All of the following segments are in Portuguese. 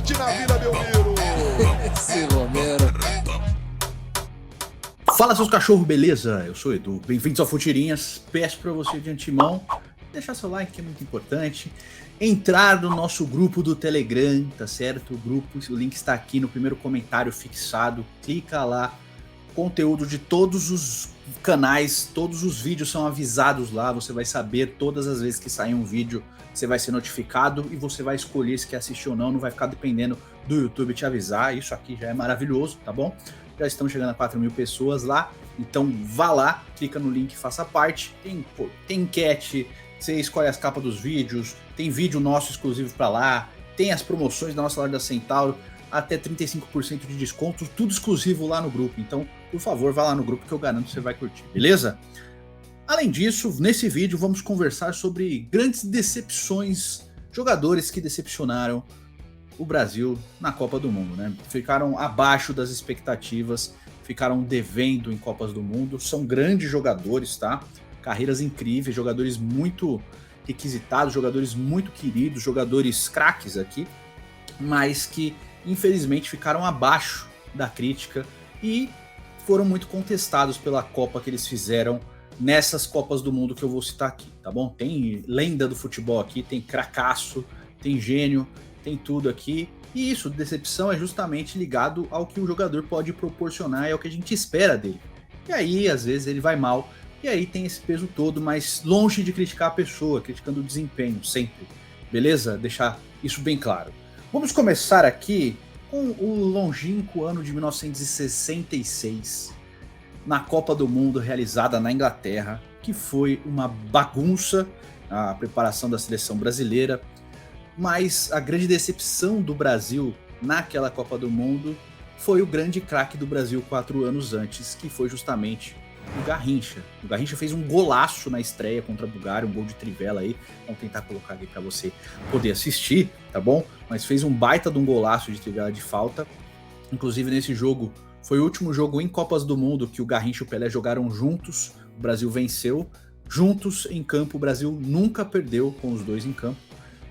chute na Vila Belmiro. Esse Romero. Fala, seus cachorros, beleza? Eu sou o Edu, bem-vindos ao Futirinhas. Peço pra você de antemão deixar seu like, que é muito importante. Entrar no nosso grupo do Telegram, tá certo? O link está aqui no primeiro comentário fixado. Clica lá. Conteúdo de todos os canais, todos os vídeos são avisados lá. Você vai saber todas as vezes que sair um vídeo, você vai ser notificado e você vai escolher se quer assistir ou não. Não vai ficar dependendo do YouTube te avisar. Isso aqui já é maravilhoso, tá bom? Já estamos chegando a 4 mil pessoas lá. Então vá lá, clica no link e faça parte. Tem enquete, você escolhe as capas dos vídeos, tem vídeo nosso exclusivo para lá, tem as promoções da nossa loja da Centauro, até 35% de desconto, tudo exclusivo lá no grupo. Então, por favor, vá lá no grupo que eu garanto que você vai curtir, beleza? Além disso, nesse vídeo vamos conversar sobre grandes decepções, jogadores que decepcionaram o Brasil na Copa do Mundo, né? Ficaram abaixo das expectativas, ficaram devendo em Copas do Mundo, são grandes jogadores, tá? Carreiras incríveis, jogadores muito requisitados, jogadores muito queridos, jogadores craques aqui, mas que infelizmente ficaram abaixo da crítica e foram muito contestados pela Copa que eles fizeram nessas Copas do Mundo que eu vou citar aqui, tá bom? Tem lenda do futebol aqui, tem cracaço, tem gênio, tem tudo aqui, e isso, decepção, é justamente ligado ao que o jogador pode proporcionar e ao que a gente espera dele. E aí, às vezes, ele vai mal, e aí tem esse peso todo, mas longe de criticar a pessoa, criticando o desempenho, sempre. Beleza? Deixar isso bem claro. Vamos começar aqui com o longínquo ano de 1966, na Copa do Mundo realizada na Inglaterra, que foi uma bagunça a preparação da seleção brasileira, mas a grande decepção do Brasil naquela Copa do Mundo foi o grande craque do Brasil 4 anos antes, que foi justamente o Garrincha. O Garrincha fez um golaço na estreia contra a Bulgária, um gol de trivela aí. Vamos tentar colocar aqui para você poder assistir, tá bom? Mas fez um baita de um golaço de trivela de falta. Inclusive nesse jogo, foi o último jogo em Copas do Mundo que o Garrincha e o Pelé jogaram juntos. O Brasil venceu. Juntos em campo, o Brasil nunca perdeu com os dois em campo.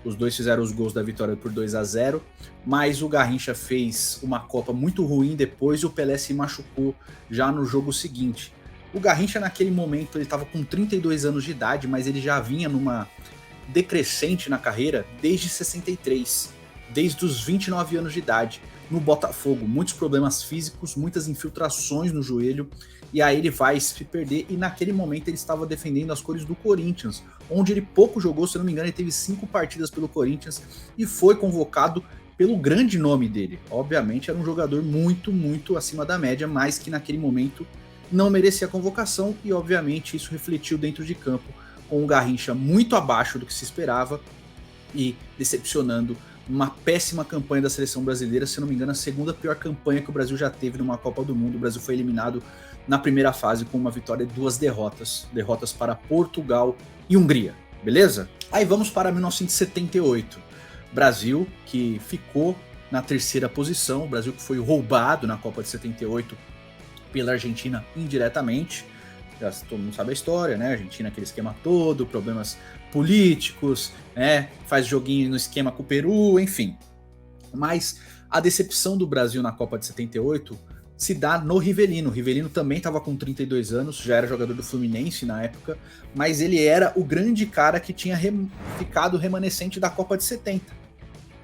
Os dois fizeram os gols da vitória por 2-0, mas o Garrincha fez uma Copa muito ruim depois e o Pelé se machucou já no jogo seguinte. O Garrincha naquele momento ele estava com 32 anos de idade, mas ele já vinha numa decrescente na carreira desde 63, desde os 29 anos de idade, no Botafogo. Muitos problemas físicos, muitas infiltrações no joelho, e aí ele vai se perder, e naquele momento ele estava defendendo as cores do Corinthians, onde ele pouco jogou, se não me engano, ele teve 5 partidas pelo Corinthians, e foi convocado pelo grande nome dele. Obviamente era um jogador muito, muito acima da média, mas que naquele momento não merecia a convocação, e obviamente isso refletiu dentro de campo, com o Garrincha muito abaixo do que se esperava, e decepcionando uma péssima campanha da seleção brasileira, se não me engano, a segunda pior campanha que o Brasil já teve numa Copa do Mundo. O Brasil foi eliminado na primeira fase com uma vitória e 2 derrotas para Portugal e Hungria, beleza? Aí vamos para 1978, Brasil que ficou na terceira posição, o Brasil que foi roubado na Copa de 78 pela Argentina indiretamente. Já todo mundo sabe a história, né? Argentina, aquele esquema todo, problemas políticos, né? Faz joguinho no esquema com o Peru, enfim. Mas a decepção do Brasil na Copa de 78 se dá no Rivelino. O Rivelino também estava com 32 anos, já era jogador do Fluminense na época, mas ele era o grande cara que tinha ficado remanescente da Copa de 70.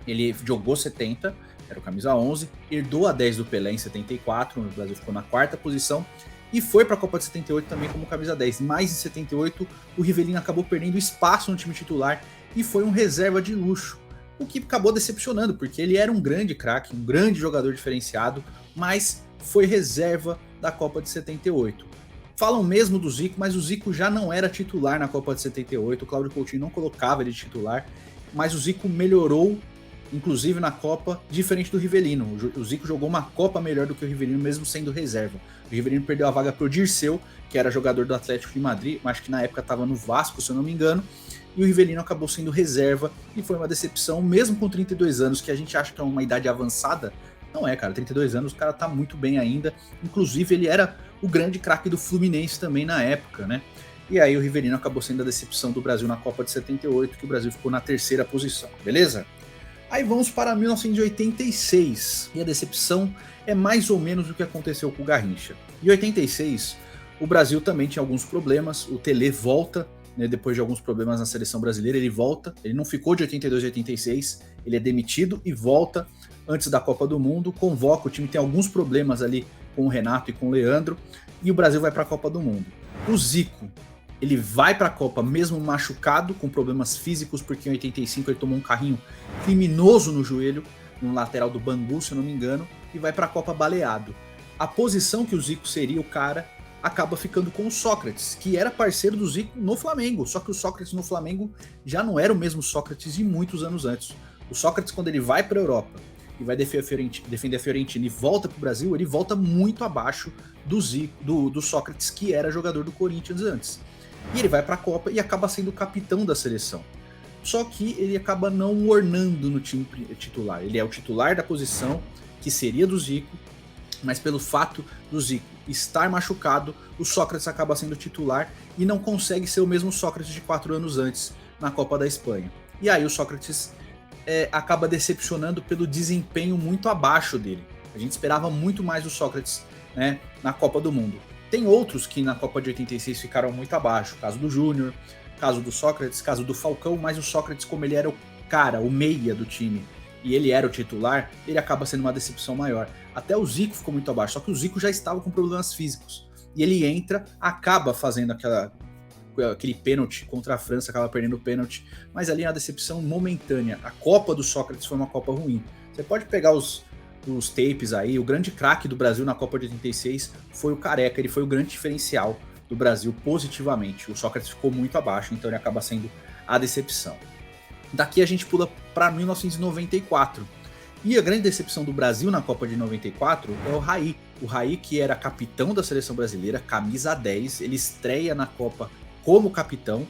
Ele jogou 70, era o camisa 11, herdou a 10 do Pelé em 74, o Brasil ficou na 4ª posição, e foi para a Copa de 78 também como camisa 10. Mas em 78 o Rivelino acabou perdendo espaço no time titular e foi um reserva de luxo, o que acabou decepcionando, porque ele era um grande craque, um grande jogador diferenciado, mas foi reserva da Copa de 78. Falam mesmo do Zico, mas o Zico já não era titular na Copa de 78, o Cláudio Coutinho não colocava ele de titular, mas o Zico melhorou, inclusive na Copa, diferente do Rivelino. O Zico jogou uma Copa melhor do que o Rivelino, mesmo sendo reserva. O Rivelino perdeu a vaga para o Dirceu, que era jogador do Atlético de Madrid, mas que na época estava no Vasco, se eu não me engano, e o Rivelino acabou sendo reserva, e foi uma decepção, mesmo com 32 anos, que a gente acha que é uma idade avançada. Não é, cara, 32 anos, o cara tá muito bem ainda, inclusive ele era o grande craque do Fluminense também na época, né? E aí o Rivelino acabou sendo a decepção do Brasil na Copa de 78, que o Brasil ficou na 3ª posição, beleza? Aí vamos para 1986, e a decepção é mais ou menos o que aconteceu com o Garrincha. Em 86, o Brasil também tinha alguns problemas, o Tele volta, né, depois de alguns problemas na seleção brasileira, ele volta, ele não ficou de 82 a 86, ele é demitido e volta antes da Copa do Mundo, convoca, o time tem alguns problemas ali com o Renato e com o Leandro, e o Brasil vai para a Copa do Mundo. O Zico, ele vai para a Copa mesmo machucado, com problemas físicos, porque em 85 ele tomou um carrinho criminoso no joelho, no lateral do Bangu, se eu não me engano, e vai para a Copa baleado. A posição que o Zico seria o cara acaba ficando com o Sócrates, que era parceiro do Zico no Flamengo, só que o Sócrates no Flamengo já não era o mesmo Sócrates de muitos anos antes. O Sócrates, quando ele vai para a Europa e vai defender a Fiorentina e volta para o Brasil, ele volta muito abaixo do Zico, do Sócrates, que era jogador do Corinthians antes. E ele vai para a Copa e acaba sendo capitão da seleção. Só que ele acaba não ornando no time titular. Ele é o titular da posição, que seria do Zico, mas pelo fato do Zico estar machucado, o Sócrates acaba sendo titular e não consegue ser o mesmo Sócrates de 4 anos antes na Copa da Espanha. E aí o Sócrates acaba decepcionando pelo desempenho muito abaixo dele. A gente esperava muito mais do Sócrates, né, na Copa do Mundo. Tem outros que na Copa de 86 ficaram muito abaixo, caso do Júnior, caso do Sócrates, caso do Falcão, mas o Sócrates, como ele era o cara, o meia do time, e ele era o titular, ele acaba sendo uma decepção maior. Até o Zico ficou muito abaixo, só que o Zico já estava com problemas físicos. E ele entra, acaba fazendo aquele pênalti contra a França, acaba perdendo o pênalti, mas ali é uma decepção momentânea. A Copa do Sócrates foi uma Copa ruim. Você pode pegar os tapes aí, o grande craque do Brasil na Copa de 86 foi o Careca, ele foi o grande diferencial do Brasil positivamente. O Sócrates ficou muito abaixo, então ele acaba sendo a decepção. Daqui a gente pula para 1994. E a grande decepção do Brasil na Copa de 94 é o Raí. O Raí, que era capitão da seleção brasileira, camisa 10, ele estreia na Copa como capitão,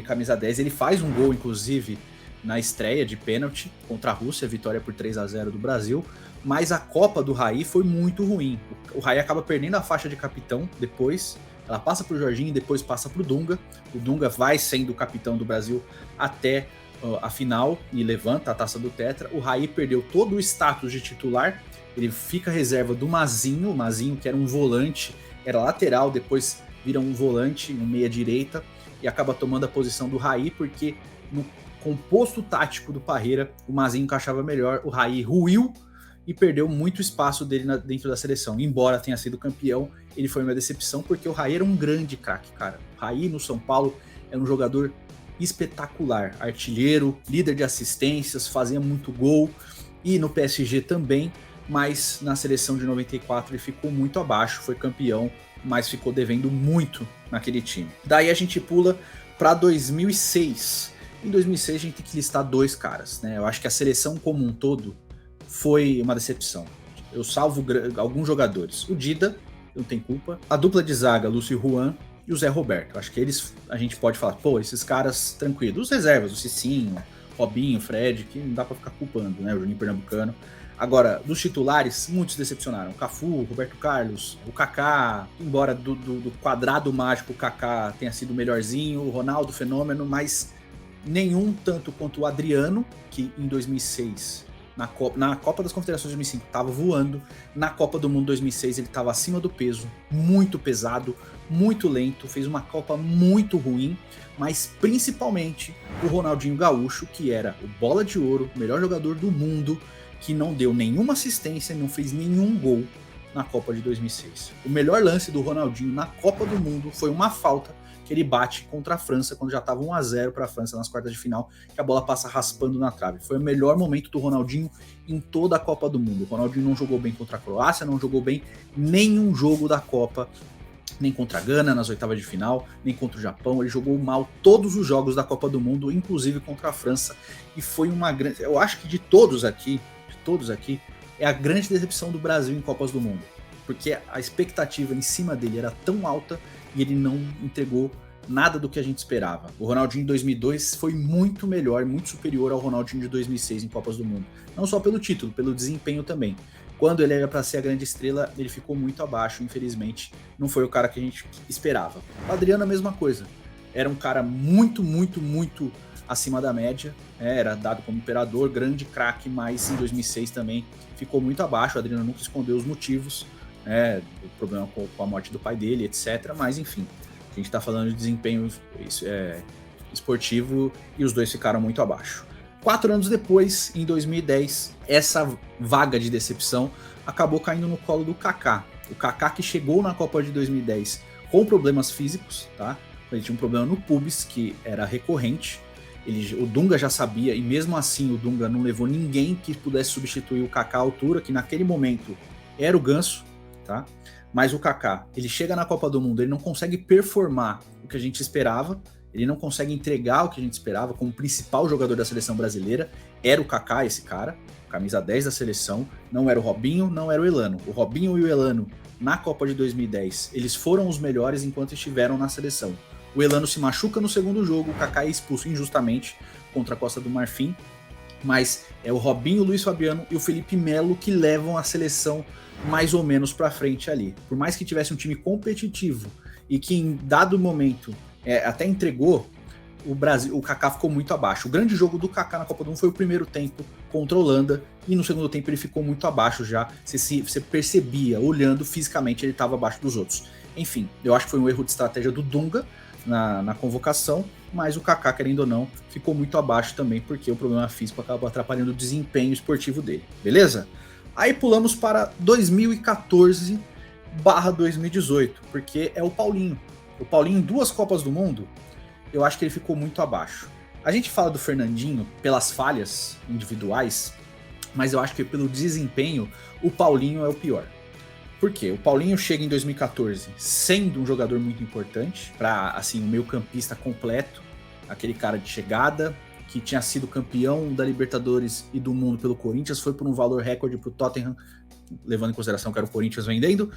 camisa 10, ele faz um gol, inclusive, na estreia de pênalti contra a Rússia, vitória por 3-0 do Brasil, mas a Copa do Raí foi muito ruim. O Raí acaba perdendo a faixa de capitão depois, ela passa para o Jorginho e depois passa para o Dunga. O Dunga vai sendo o capitão do Brasil até a final e levanta a taça do Tetra. O Raí perdeu todo o status de titular, ele fica reserva do Mazinho, o Mazinho que era um volante, era lateral, depois vira um volante, um meia-direita, e acaba tomando a posição do Raí, porque no composto tático do Parreira, o Mazinho encaixava melhor, o Raí ruiu e perdeu muito espaço dele dentro da seleção. Embora tenha sido campeão, ele foi uma decepção, porque o Raí era um grande craque, cara. O Raí no São Paulo era um jogador espetacular, artilheiro, líder de assistências, fazia muito gol, e no PSG também, mas na seleção de 94 ele ficou muito abaixo, foi campeão, mas ficou devendo muito naquele time. Daí a gente pula para 2006. Em 2006 a gente tem que listar dois caras, né? Eu acho que a seleção como um todo foi uma decepção. Eu salvo alguns jogadores. O Dida, não tem culpa. A dupla de zaga, Lúcio e Juan, e o Zé Roberto. Acho que eles, a gente pode falar, pô, esses caras tranquilos. Os reservas, o Cicinho, Robinho, Fred, que não dá pra ficar culpando, né? O Juninho Pernambucano. Agora, dos titulares, muitos decepcionaram. O Cafu, Roberto Carlos, o Kaká, embora do quadrado mágico o Kaká tenha sido o melhorzinho, o Ronaldo, fenômeno, mas nenhum tanto quanto o Adriano, que em 2006... Na Copa das Confederações de 2005 estava voando, na Copa do Mundo 2006 ele estava acima do peso, muito pesado, muito lento, fez uma Copa muito ruim, mas principalmente o Ronaldinho Gaúcho, que era o bola de ouro, o melhor jogador do mundo, que não deu nenhuma assistência, não fez nenhum gol na Copa de 2006. O melhor lance do Ronaldinho na Copa do Mundo foi uma falta que ele bate contra a França, quando já estava 1-0 para a França nas quartas de final, que a bola passa raspando na trave. Foi o melhor momento do Ronaldinho em toda a Copa do Mundo. O Ronaldinho não jogou bem contra a Croácia, não jogou bem nenhum jogo da Copa, nem contra a Gana nas oitavas de final, nem contra o Japão. Ele jogou mal todos os jogos da Copa do Mundo, inclusive contra a França, e foi uma grande... Eu acho que de todos aqui, é a grande decepção do Brasil em Copas do Mundo, porque a expectativa em cima dele era tão alta e ele não entregou nada do que a gente esperava. O Ronaldinho de 2002 foi muito melhor, muito superior ao Ronaldinho de 2006 em Copas do Mundo. Não só pelo título, pelo desempenho também. Quando ele era para ser a grande estrela, ele ficou muito abaixo, infelizmente. Não foi o cara que a gente esperava. O Adriano, a mesma coisa. Era um cara muito acima da média, era dado como imperador, grande craque, mas em 2006 também ficou muito abaixo. O Adriano nunca escondeu os motivos, o problema com a morte do pai dele, etc. Mas enfim, a gente está falando de desempenho esportivo e os dois ficaram muito abaixo. 4 anos depois, em 2010, essa vaga de decepção acabou caindo no colo do Kaká. O Kaká, que chegou na Copa de 2010 com problemas físicos, tá? Ele tinha um problema no pubis que era recorrente. O Dunga já sabia, e mesmo assim o Dunga não levou ninguém que pudesse substituir o Kaká à altura, que naquele momento era o Ganso, tá? Mas o Kaká, ele chega na Copa do Mundo, ele não consegue performar o que a gente esperava, ele não consegue entregar o que a gente esperava como principal jogador da seleção brasileira. Era o Kaká esse cara, camisa 10 da seleção, não era o Robinho, não era o Elano. O Robinho e o Elano, na Copa de 2010, eles foram os melhores enquanto estiveram na seleção. O Elano se machuca no segundo jogo, o Kaká é expulso injustamente contra a Costa do Marfim, mas é o Robinho, o Luiz Fabiano e o Felipe Melo que levam a seleção mais ou menos para frente ali. Por mais que tivesse um time competitivo e que em dado momento até entregou, o Kaká ficou muito abaixo. O grande jogo do Kaká na Copa do Mundo foi o primeiro tempo contra a Holanda, e no segundo tempo ele ficou muito abaixo já. Você percebia, olhando fisicamente, ele estava abaixo dos outros. Enfim, eu acho que foi um erro de estratégia do Dunga na convocação, mas o Kaká, querendo ou não, ficou muito abaixo também, porque o problema físico acabou atrapalhando o desempenho esportivo dele, beleza? Aí pulamos para 2014/2018, porque é o Paulinho. O Paulinho em 2 Copas do Mundo, eu acho que ele ficou muito abaixo. A gente fala do Fernandinho pelas falhas individuais, mas eu acho que pelo desempenho, o Paulinho é o pior. Por quê? O Paulinho chega em 2014 sendo um jogador muito importante, para assim, um meio-campista completo, aquele cara de chegada, que tinha sido campeão da Libertadores e do mundo pelo Corinthians, foi por um valor recorde para o Tottenham, levando em consideração que era o Corinthians vendendo,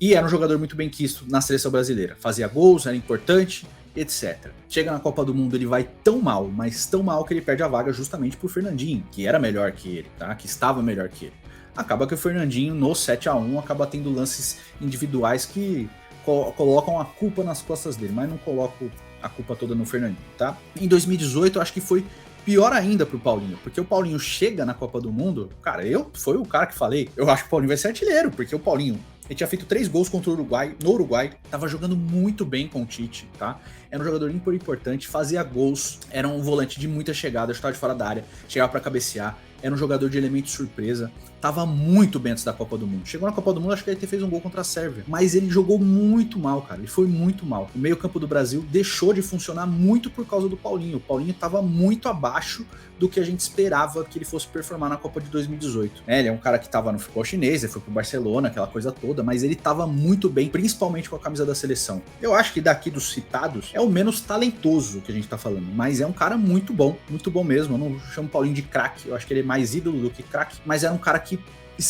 e era um jogador muito bem quisto na seleção brasileira. Fazia gols, era importante, etc. Chega na Copa do Mundo, ele vai tão mal, mas tão mal que ele perde a vaga justamente pro Fernandinho, que era melhor que ele, tá? Que estava melhor que ele. Acaba que o Fernandinho, no 7-1, acaba tendo lances individuais que colocam a culpa nas costas dele, mas não colocam a culpa toda no Fernandinho, tá? Em 2018, eu acho que foi pior ainda pro Paulinho, porque o Paulinho chega na Copa do Mundo, cara, foi o cara que falei, eu acho que o Paulinho vai ser artilheiro, porque o Paulinho, ele tinha feito 3 gols contra o Uruguai, no Uruguai, tava jogando muito bem com o Tite, tá? Era um jogador importante, fazia gols, era um volante de muita chegada, chutava de fora da área, chegava pra cabecear, era um jogador de elemento surpresa, tava muito bem antes da Copa do Mundo. Chegou na Copa do Mundo, acho que ele até fez um gol contra a Sérvia, mas ele jogou muito mal, cara, ele foi muito mal. O meio-campo do Brasil deixou de funcionar muito por causa do Paulinho. O Paulinho tava muito abaixo do que a gente esperava que ele fosse performar na Copa de 2018. Ele é um cara que tava no futebol chinês, ele foi pro Barcelona, aquela coisa toda, mas ele tava muito bem, principalmente com a camisa da seleção. Eu acho que daqui dos citados, é o menos talentoso que a gente tá falando, mas é um cara muito bom mesmo. Eu não chamo o Paulinho de craque, eu acho que ele é mais ídolo do que craque, mas era um cara que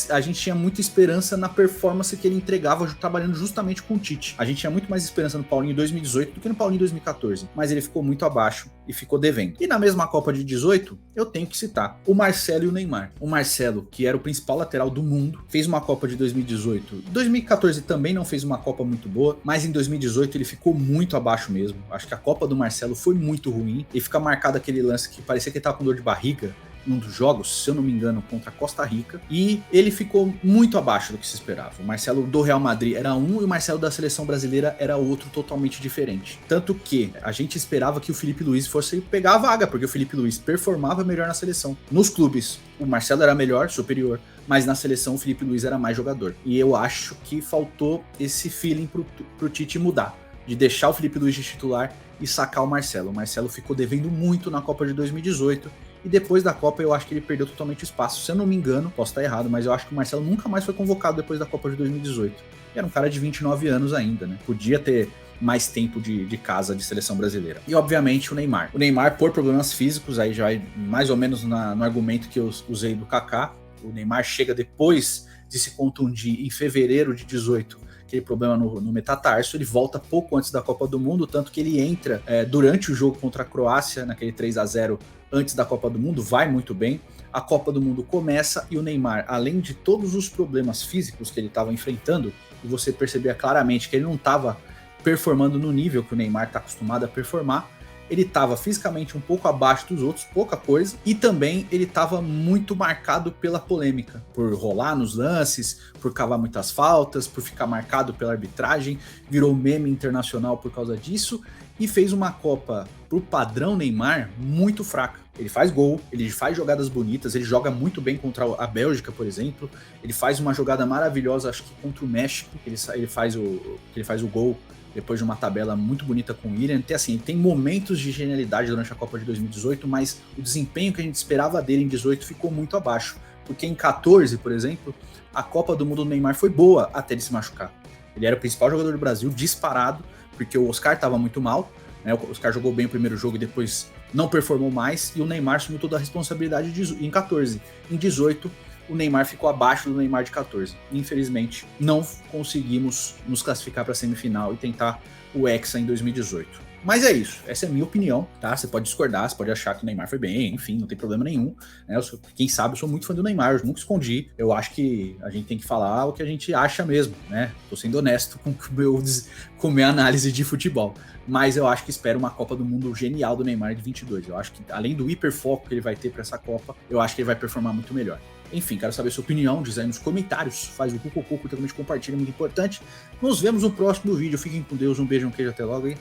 a gente tinha muita esperança na performance que ele entregava trabalhando justamente com o Tite. A gente tinha muito mais esperança no Paulinho em 2018 do que no Paulinho em 2014, mas ele ficou muito abaixo e ficou devendo. E na mesma Copa de 18, eu tenho que citar o Marcelo e o Neymar. O Marcelo, que era o principal lateral do mundo, fez uma Copa de 2018. 2014 também não fez uma Copa muito boa, mas em 2018 ele ficou muito abaixo mesmo. Acho que a Copa do Marcelo foi muito ruim, e fica marcado aquele lance que parecia que ele tava com dor de barriga, num dos jogos, se eu não me engano, contra a Costa Rica, e ele ficou muito abaixo do que se esperava. O Marcelo do Real Madrid era um e o Marcelo da seleção brasileira era outro, totalmente diferente. Tanto que a gente esperava que o Felipe Luiz fosse pegar a vaga, porque o Felipe Luiz performava melhor na seleção. Nos clubes, o Marcelo era melhor, superior, mas na seleção o Felipe Luiz era mais jogador. E eu acho que faltou esse feeling pro Tite mudar, de deixar o Felipe Luiz de titular e sacar o Marcelo. O Marcelo ficou devendo muito na Copa de 2018, e depois da Copa eu acho que ele perdeu totalmente o espaço. Se eu não me engano, posso estar errado, mas eu acho que o Marcelo nunca mais foi convocado depois da Copa de 2018. E era um cara de 29 anos ainda, né? Podia ter mais tempo de casa de seleção brasileira. E obviamente o Neymar. O Neymar, por problemas físicos, aí já é mais ou menos no argumento que eu usei do Kaká. O Neymar chega depois de se contundir em fevereiro de 18, aquele problema no metatarso, ele volta pouco antes da Copa do Mundo, tanto que ele entra durante o jogo contra a Croácia, naquele 3-0 antes da Copa do Mundo, vai muito bem. A Copa do Mundo começa e o Neymar, além de todos os problemas físicos que ele estava enfrentando, e você percebia claramente que ele não estava performando no nível que o Neymar está acostumado a performar, ele estava fisicamente um pouco abaixo dos outros, pouca coisa, e também ele estava muito marcado pela polêmica, por rolar nos lances, por cavar muitas faltas, por ficar marcado pela arbitragem, virou meme internacional por causa disso, e fez uma Copa pro padrão Neymar muito fraca. Ele faz gol, ele faz jogadas bonitas, ele joga muito bem contra a Bélgica, por exemplo, ele faz uma jogada maravilhosa, acho que contra o México, ele faz o gol depois de uma tabela muito bonita com o William. Então, assim, ele tem momentos de genialidade durante a Copa de 2018, mas o desempenho que a gente esperava dele em 18 ficou muito abaixo, porque em 14, por exemplo, a Copa do Mundo do Neymar foi boa até ele se machucar. Ele era o principal jogador do Brasil, disparado, porque o Oscar estava muito mal, né? O Oscar jogou bem o primeiro jogo e depois não performou mais, e o Neymar assumiu toda a responsabilidade em 14. Em 18, o Neymar ficou abaixo do Neymar de 14. Infelizmente, não conseguimos nos classificar para a semifinal e tentar o Hexa em 2018. Mas é isso, essa é a minha opinião, tá? Você pode discordar, você pode achar que o Neymar foi bem, enfim, não tem problema nenhum. Né? Quem sabe, eu sou muito fã do Neymar, eu nunca escondi. Eu acho que a gente tem que falar o que a gente acha mesmo, né? Tô sendo honesto com a minha análise de futebol. Mas eu acho que espero uma Copa do Mundo genial do Neymar de 22. Eu acho que, além do hiperfoco que ele vai ter para essa Copa, eu acho que ele vai performar muito melhor. Enfim, quero saber sua opinião, diz aí nos comentários, faz o cucucu, também compartilha, é muito importante. Nos vemos no próximo vídeo, fiquem com Deus, um beijo, um queijo, até logo e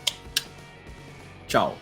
tchau.